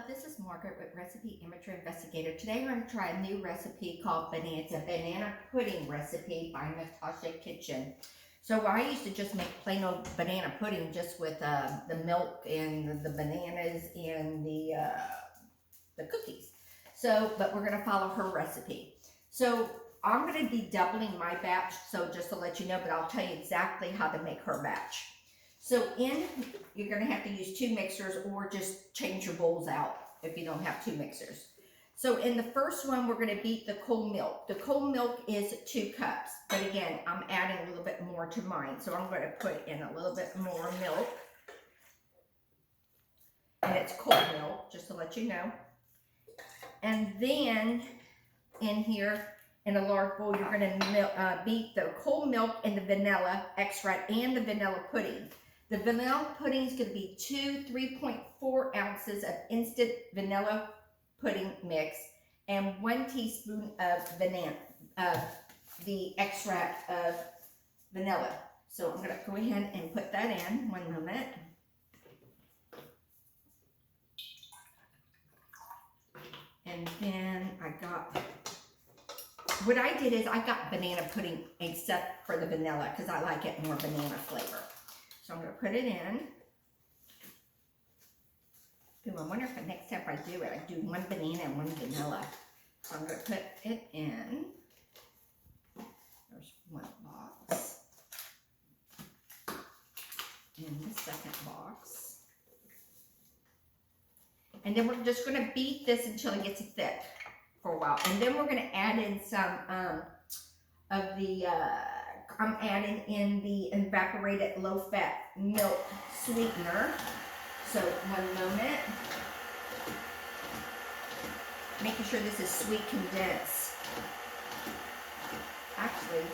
This is Margaret with Recipe Amateur Investigator. Today I'm going to try a new recipe called banana pudding recipe by Natasha Kitchen. So I used to just make plain old banana pudding just with the milk and the bananas and the cookies. But we're going to follow her recipe. So I'm going to be doubling my batch, so just to let you know, but I'll tell you exactly how to make her batch. So you're going to have to use 2 mixers or just change your bowls out if you don't have 2 mixers. So in the first one, we're going to beat the cold milk. The cold milk is 2 cups, but again, I'm adding a little bit more to mine. So I'm going to put in a little bit more milk. And it's cold milk, just to let you know. And then in here, in a large bowl, you're going to beat the cold milk and the vanilla extract and the vanilla pudding. The vanilla pudding is going to be 3.4 ounces of instant vanilla pudding mix and 1 teaspoon of the extract of vanilla. So I'm going to go ahead and put that in. One moment. And then what I did is I got banana pudding except for the vanilla because I like it more banana flavor. So I'm going to put it in. Ooh, I wonder if the next step I do it, I do 1 banana and 1 vanilla. So I'm going to put it in. There's 1 box. And the second box. And then we're just going to beat this until it gets thick for a while. And then we're going to add in some of the I'm adding in the evaporated low-fat milk sweetener. So, one moment. Making sure this is sweet condensed. Actually,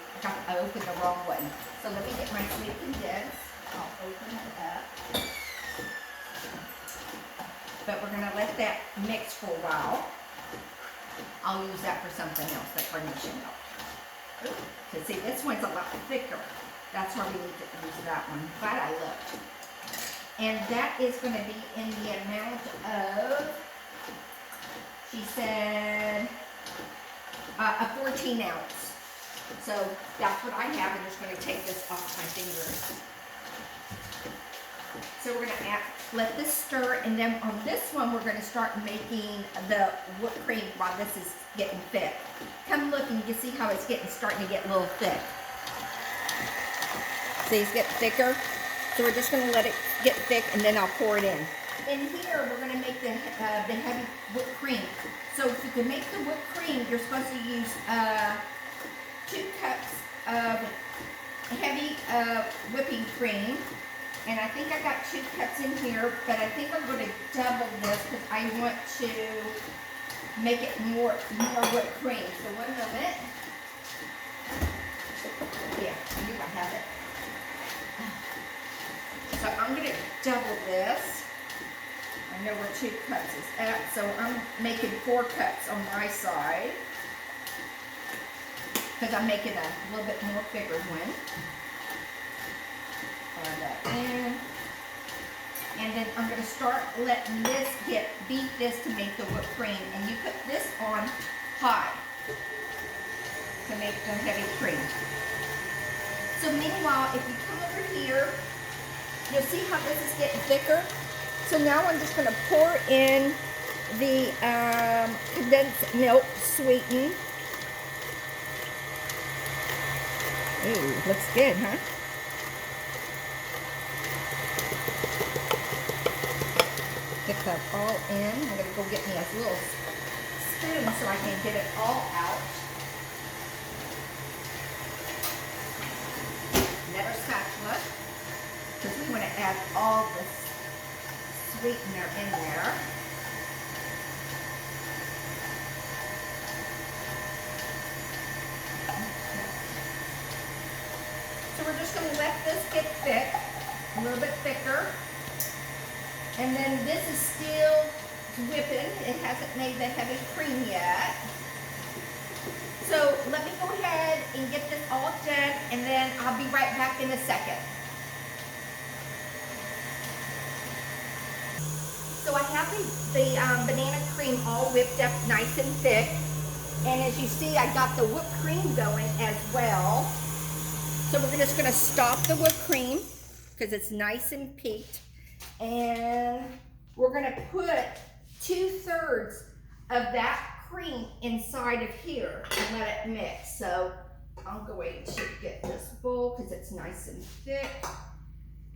I opened the wrong one. So let me get my sweet condensed. I'll open it up. But we're going to let that mix for a while. I'll use that for something else, that carnation milk. So see, this one's a lot thicker. That's why we need to use that one. Glad I looked. And that is going to be in the amount of, she said, a 14 ounce. So that's what I have. I'm just going to take this off my fingers. So we're going to let this stir, and then on this one we're going to start making the whipped cream while this is getting thick. Come look and you can see how it's starting to get a little thick. See, it's getting thicker. So we're just going to let it get thick and then I'll pour it in. In here we're going to make the heavy whipped cream. So if you can make the whipped cream, you're supposed to use 2 cups of heavy whipping cream. And I think I got 2 cups in here, but I think I'm going to double this because I want to make it more whipped cream. So one moment. Yeah, I think I have it. So I'm going to double this. I know where 2 cups is at, so I'm making 4 cups on my side because I'm making a little bit more bigger one. And then I'm going to start letting this beat this to make the whipped cream. And you put this on high to make the heavy cream. So meanwhile, if you come over here, you'll see how this is getting thicker. So now I'm just going to pour in the condensed milk sweetened. Ooh, looks good, huh? Get that all in. I'm going to go get me a little spoon so I can get it all out. Another spatula, because we want to add all the sweetener in there. So we're just going to let this get thick, a little bit thicker. And then this is still whipping. It hasn't made the heavy cream yet. So let me go ahead and get this all done, and then I'll be right back in a second. So So I have the banana cream all whipped up nice and thick. And as you see, I got the whipped cream going as well. So we're just gonna stop the whipped cream because it's nice and peaked. And we're gonna put 2/3 of that cream inside of here and let it mix. So I'm going to get this bowl because it's nice and thick.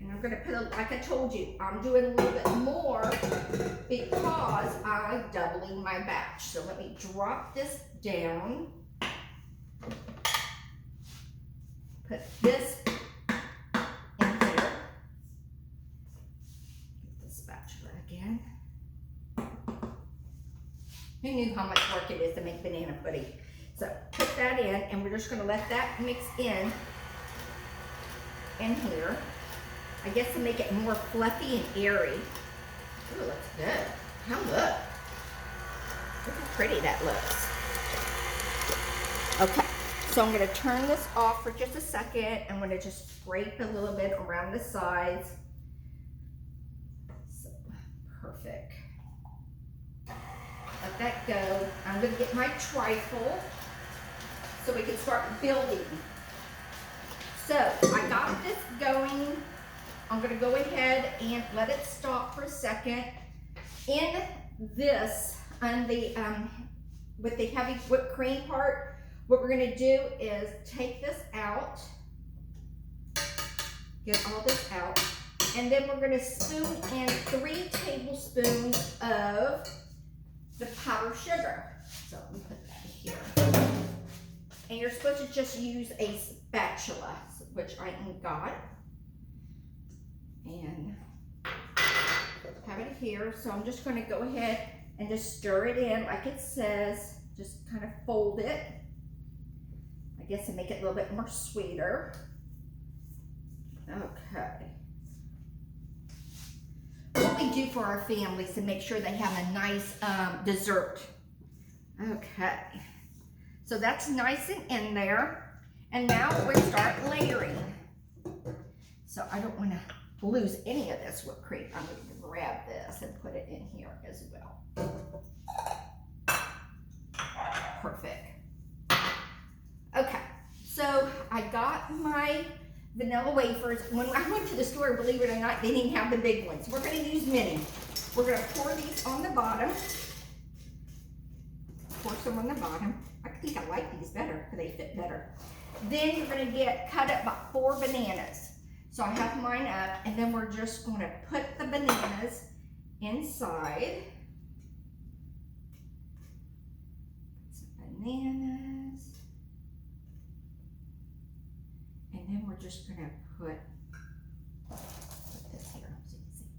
And I'm gonna put, like I told you, I'm doing a little bit more because I'm doubling my batch. So let me drop this down. Put this in here. Get the spatula again. Who knew how much work it is to make banana pudding? So put that in, and we're just gonna let that mix in here. I guess to make it more fluffy and airy. Ooh, looks good. Now look. Look how pretty that looks. Okay, so I'm gonna turn this off for just a second. I'm gonna just scrape a little bit around the sides. So, perfect. Let that go. I'm gonna get my trifle so we can start building. So I got this going. I'm gonna go ahead and let it stop for a second. In this, on the with the heavy whipped cream part, what we're gonna do is take this out, get all this out, and then we're gonna spoon in 3 tablespoons of the powdered sugar. So let me put that here. And you're supposed to just use a spatula, which I ain't got. And have it here. So I'm just going to go ahead and just stir it in like it says. Just kind of fold it. I guess to make it a little bit more sweeter. Okay. What we do for our families to make sure they have a nice dessert. Okay. So that's nice and in there. And now we're going to start layering. So I don't want to lose any of this whipped cream. I'm going to grab this and put it in here as well. Perfect. Okay, so I got my vanilla wafers. When I went to the store, believe it or not, they didn't have the big ones. We're going to use mini. We're going to pour these on the bottom. Pour some on the bottom. I think I like these better because they fit better. Then you're going to cut up about 4 bananas. So I have mine up, and then we're just going to put the bananas inside. Some bananas. And then we're just going to put this here so you can see.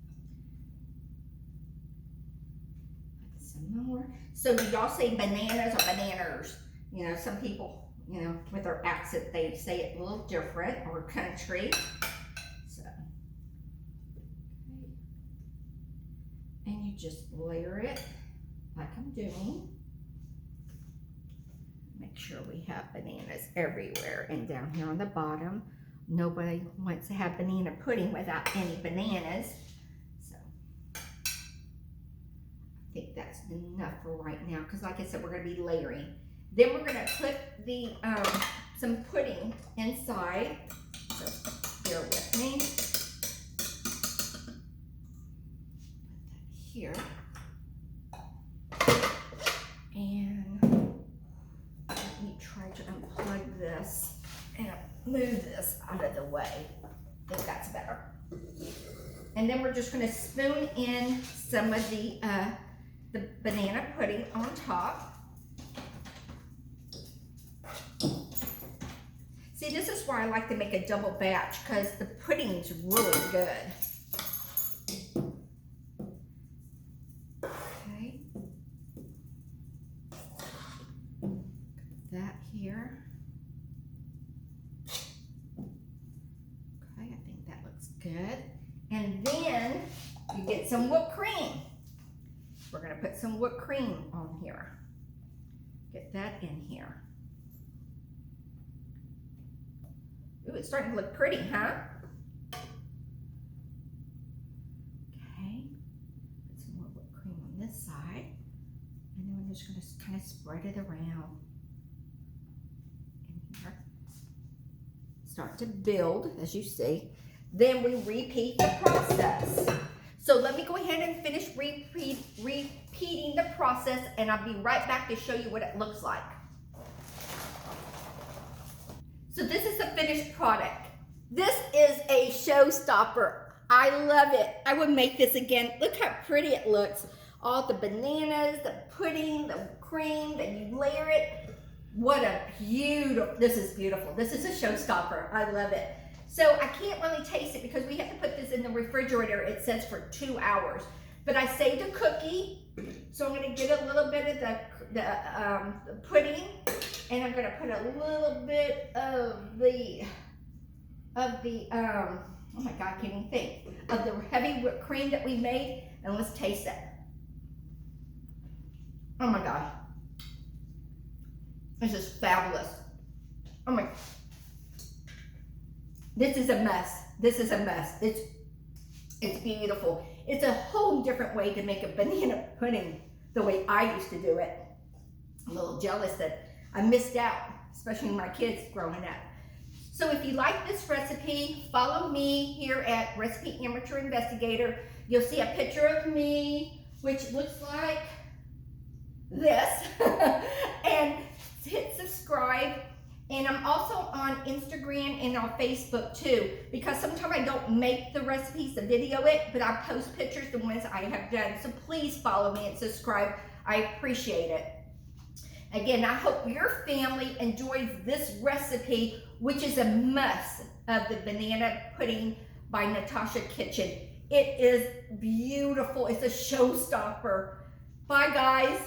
Put some more. So do y'all say bananas or bananas? You know, some people, you know, with their accent, they say it a little different, or country. And you just layer it like I'm doing. Make sure we have bananas everywhere. And down here on the bottom, nobody wants to have banana pudding without any bananas. So I think that's enough for right now, because like I said, we're going to be layering. Then we're going to put the some pudding inside. So bear with me. Here, and let me try to unplug this and move this out of the way. I think that's better. And then we're just going to spoon in some of the banana pudding on top. See, this is why I like to make a double batch, because the pudding's really good. That here. Okay, I think that looks good. And then you get some whipped cream. We're going to put some whipped cream on here. Get that in here. Ooh, it's starting to look pretty, huh? Okay. Put some more side. And then we're just going to kind of spread it around. In here. Start to build, as you see. Then we repeat the process. So let me go ahead and finish repeating the process, and I'll be right back to show you what it looks like. So this is the finished product. This is a showstopper. I love it. I would make this again. Look how pretty it looks. All the bananas, the pudding, the cream, then you layer it. What a beautiful, this is beautiful. This is a showstopper. I love it. So I can't really taste it because we have to put this in the refrigerator. It says for 2 hours. But I saved a cookie. So I'm gonna get a little bit of the pudding, and I'm gonna put a little bit of the oh my God, I can't even think, of the heavy whipped cream that we made, and let's taste it. Oh my God. This is fabulous. Oh my, this is a mess. This is a mess. It's beautiful. It's a whole different way to make a banana pudding the way I used to do it. I'm a little jealous that I missed out, especially my kids growing up. So if you like this recipe, follow me here at Recipe Amateur Investigator. You'll see a picture of me, which looks like this. And hit subscribe. And I'm also on Instagram and on Facebook too, because sometimes I don't make the recipes to video it, but I post pictures, the ones I have done. So please follow me and subscribe. I appreciate it. Again, I hope your family enjoys this recipe, which is a must, of the banana pudding by Natasha Kitchen. It is beautiful. It's a showstopper. Bye, guys.